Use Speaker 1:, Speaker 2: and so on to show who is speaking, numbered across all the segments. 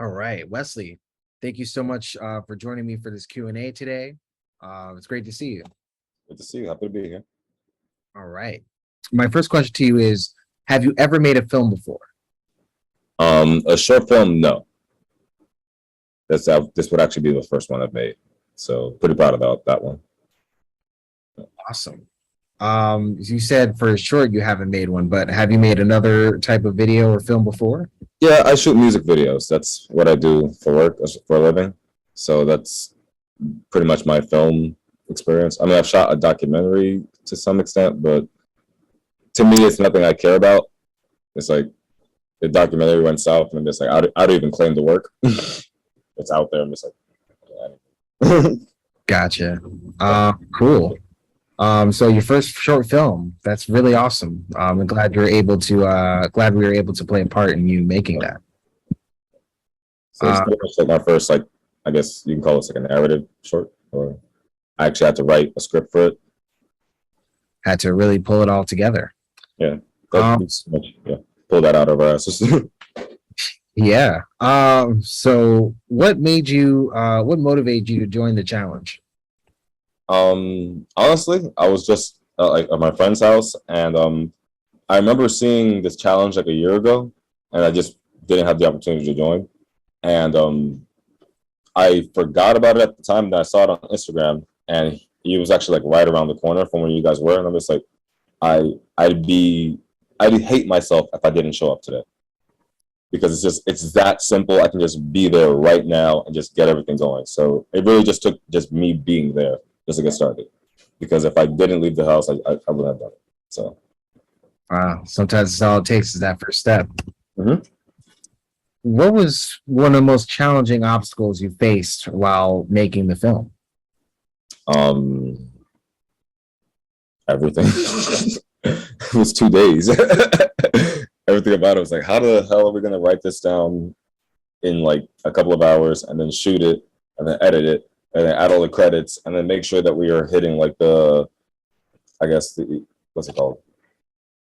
Speaker 1: All right, Wesley, thank you so much for joining me for this Q&A today. It's great to see you.
Speaker 2: Good to see you. Happy to be here.
Speaker 1: All right. My first question to you is, have you ever made a film before?
Speaker 2: A short film, no. This would actually be the first one I've made, so pretty proud about that one.
Speaker 1: Awesome. You said for a short you haven't made one, but have you made another type of video or film before?
Speaker 2: Yeah, I shoot music videos. That's what I do for work, for a living. So that's pretty much my film experience. I mean, I've shot a documentary to some extent, but to me, it's nothing I care about. It's like the documentary went south, and I'm just like, I don't even claim the work. It's out there. I'm just like,
Speaker 1: Gotcha. Cool. So your first short film, that's really awesome. I'm glad you're able to glad we were able to play a part in you making that.
Speaker 2: so it's pretty much like my first, like, I guess you can call it like a narrative short, or I actually had to write a script for it.
Speaker 1: Had to really pull it all together.
Speaker 2: Yeah,
Speaker 1: Um,
Speaker 2: that's much, yeah. Pull that out of our asses.
Speaker 1: yeah. So what made you what motivated you to join the challenge?
Speaker 2: Honestly, I was just like at my friend's house, and I remember seeing this challenge like a year ago, and I just didn't have the opportunity to join. And I forgot about it at the time. That I saw it on Instagram, and he was actually like right around the corner from where you guys were, and I'm just like, I I'd be I'd hate myself if I didn't show up today, because it's that simple. I can just be there right now and just get everything going. So it really just took just me being there just to get started. Because if I didn't leave the house, I wouldn't have done it. So
Speaker 1: Sometimes it's all it takes is that first step.
Speaker 2: Mhm.
Speaker 1: What was one of the most challenging obstacles you faced while making the film?
Speaker 2: um, everything. It was 2 days. Everything about it was like, how the hell are we gonna write this down in like a couple of hours, and then shoot it, and then edit it, and then add all the credits, and then make sure that we are hitting like I guess the what's it called,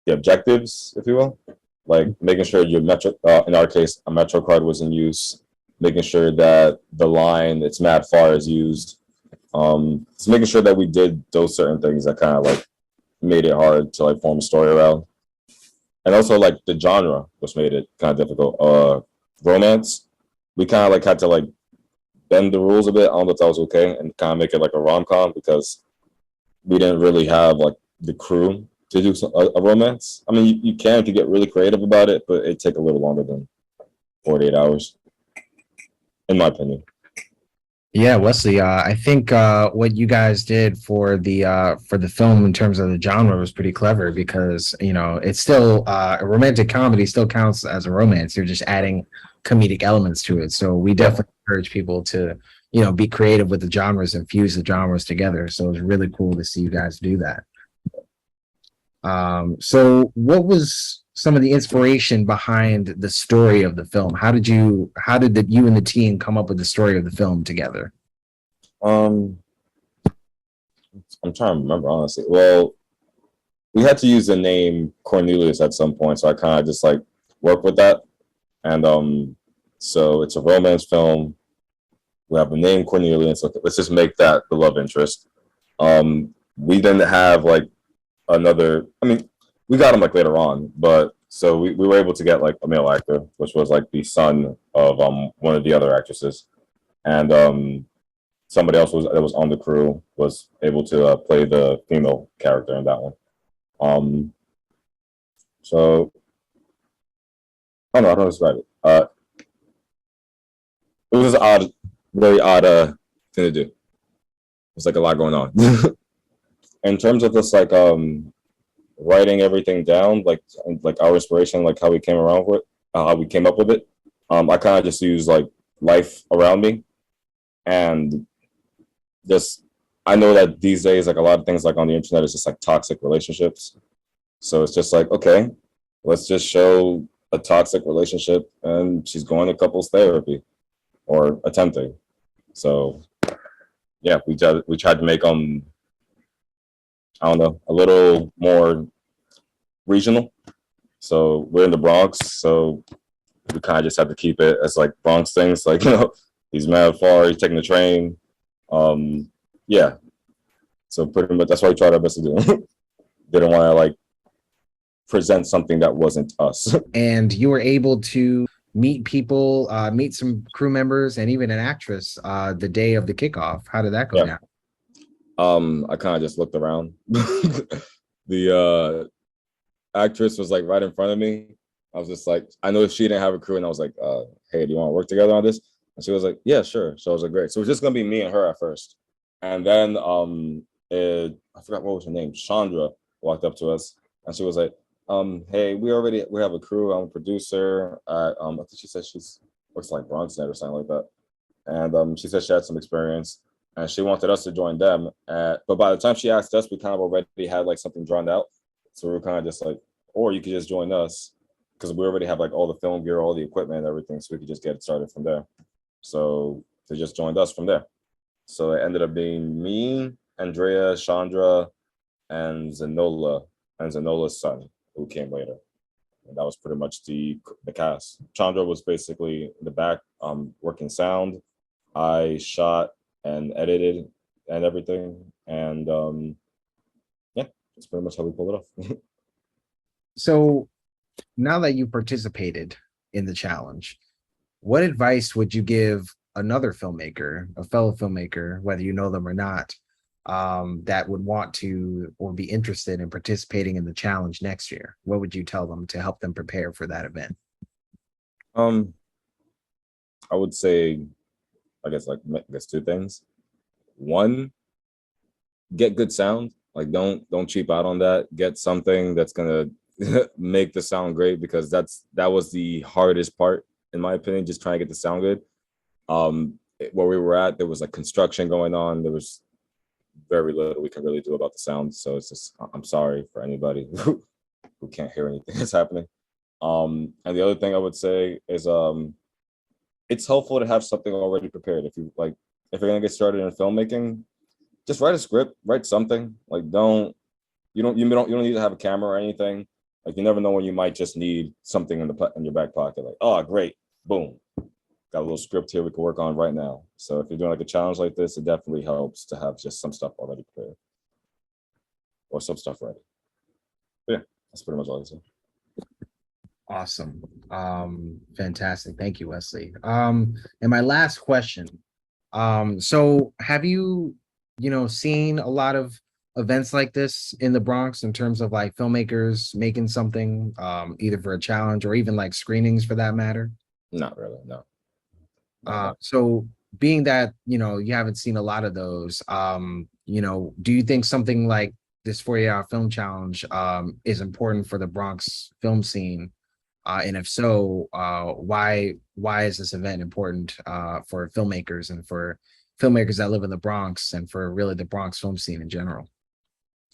Speaker 2: the objectives, if you will, like making sure your metro, in our case, a metro card was in use, making sure that the line it's mad far is used. Just making sure that we did those certain things that kind of like made it hard to like form a story around, and also like the genre, which made it kind of difficult. Romance, we kind of like had to like bend the rules a bit. I don't know if that was okay, and kind of make it like a rom com, because we didn't really have like the crew to do a romance. I mean, you can if you get really creative about it, but it take a little longer than 48 hours, in my opinion.
Speaker 1: Yeah, Wesley, I think what you guys did for the film in terms of the genre was pretty clever because it's still a romantic comedy still counts as a romance. You're just adding comedic elements to it. So we
Speaker 2: Yeah.
Speaker 1: definitely encourage people to be creative with the genres and fuse the genres together. So it's really cool to see you guys do that. So what was some of the inspiration behind the story of the film? How did you and the team come up with the story of the film together?
Speaker 2: Um, I'm trying to remember honestly. Well, we had to use the name Cornelius at some point, so I kind of just like work with that. And so it's a romance film. We have the name Cornelius. So let's just make that the love interest. We didn't have like another. I mean, we got him like later on, but so we were able to get like a male actor, which was like the son of one of the other actresses, and somebody else that was on the crew was able to play the female character in that one. Um, so I don't know how to describe it. It was just odd, very odd thing to do. It's like a lot going on. In terms of just like writing everything down, like our inspiration, like how we came around with how we came up with it. I kind of just use like life around me, and just I know that these days, like a lot of things like on the internet is just like toxic relationships. So it's just like, okay, let's just show a toxic relationship, and she's going to couples therapy or attempting. So yeah, we tried to make I don't know, a little more regional. So we're in the Bronx, so we kind of just have to keep it as like Bronx things. Like, he's mad far, he's taking the train. Yeah. So pretty much that's what we tried our best to do. Didn't want to like present something that wasn't us.
Speaker 1: And you were able to meet people, meet some crew members, and even an actress the day of the kickoff. How did that go
Speaker 2: Yeah.
Speaker 1: down?
Speaker 2: I kind of just looked around. The actress was like right in front of me. I was just like, I know she didn't have a crew, and I was like, hey, do you want to work together on this? And she was like, yeah, sure. So I was like, great. So it was just gonna be me and her at first. And then I forgot what was her name. Chandra walked up to us and she was like, hey, we have a crew. I'm a producer. I think she said she's works like Bronx or something like that. And she said she had some experience and she wanted us to join them. But by the time she asked us, we kind of already had like something drawn out. So we were kind of just like, or you could just join us because we already have like all the film gear, all the equipment and everything. So we could just get it started from there. So they just joined us from there. So it ended up being me, Andrea, Chandra, and Zanola's son, who came later. And that was pretty much the cast. Chandra was basically in the back, working sound. I shot and edited and everything. And yeah, that's pretty much how we pulled it off.
Speaker 1: So now that you participated in the challenge, what advice would you give another filmmaker, a fellow filmmaker, whether you know them or not, that would want to or be interested in participating in the challenge next year? What would you tell them to help them prepare for that event?
Speaker 2: I would say, I guess two things. One, get good sound. Like don't cheap out on that. Get something that's gonna make the sound great because that was the hardest part in my opinion, just trying to get the sound good. Where we were at, there was like construction going on. There was very little we can really do about the sound. So it's just I'm sorry for anybody who can't hear anything that's happening. And the other thing I would say is it's helpful to have something already prepared. If you're gonna get started in filmmaking, just write a script, write something. Like you don't need to have a camera or anything. Like you never know when you might just need something in your back pocket. Like, oh great, boom, got a little script here we can work on right now. So if you're doing like a challenge like this, it definitely helps to have just some stuff already prepared or some stuff ready. But yeah, that's pretty much all I say.
Speaker 1: Awesome. Fantastic. Thank you, Wesley. And my last question. So have you, seen a lot of events like this in the Bronx in terms of like filmmakers making something, either for a challenge or even like screenings for that matter?
Speaker 2: Not really, no.
Speaker 1: So being that, you haven't seen a lot of those, do you think something like this 48-hour film challenge is important for the Bronx film scene? And if so, why is this event important for filmmakers and for filmmakers that live in the Bronx and for really the Bronx film scene in general?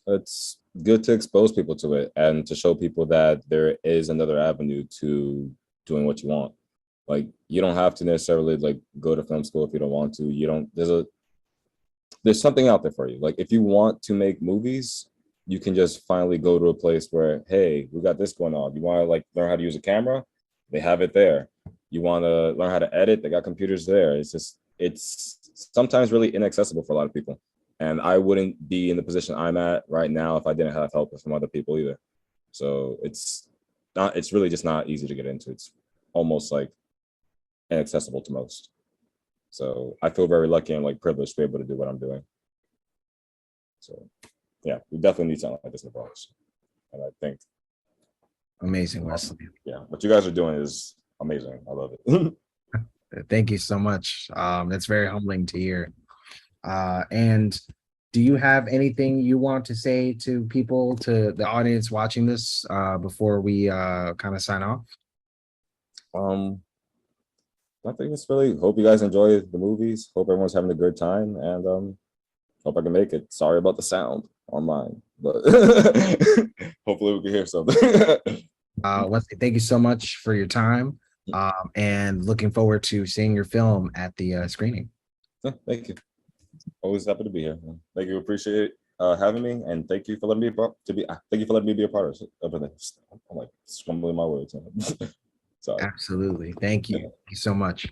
Speaker 2: It's good to expose people to it and to show people that there is another avenue to doing what you want. Like you don't have to necessarily like go to film school if you don't want to. You don't there's something out there for you. Like if you want to make movies, you can just finally go to a place where, hey, we got this going on. You want to like learn how to use a camera? They have it there. You want to learn how to edit? They got computers there. It's sometimes really inaccessible for a lot of people. And I wouldn't be in the position I'm at right now if I didn't have help from other people either. So it's really just not easy to get into. It's almost like inaccessible to most. So I feel very lucky and like privileged to be able to do what I'm doing. So yeah, we definitely need something like this in the Bronx. And I think
Speaker 1: Amazing, Wesley.
Speaker 2: yeah, what you guys are doing is amazing. I love it.
Speaker 1: Thank you so much. That's very humbling to hear. And do you have anything you want to say to people, to the audience watching this, before we kind of sign off?
Speaker 2: I think it's really hope you guys enjoy the movies. Hope everyone's having a good time and hope I can make it. Sorry about the sound online, but hopefully we can hear something.
Speaker 1: Wesley, thank you so much for your time. And looking forward to seeing your film at the screening.
Speaker 2: Yeah, thank you. Always happy to be here. Thank you. Appreciate having me, and thank you for letting me thank you for letting me be a part of it. I'm like scrambling my words. So
Speaker 1: Absolutely. Thank you. Thank you so much.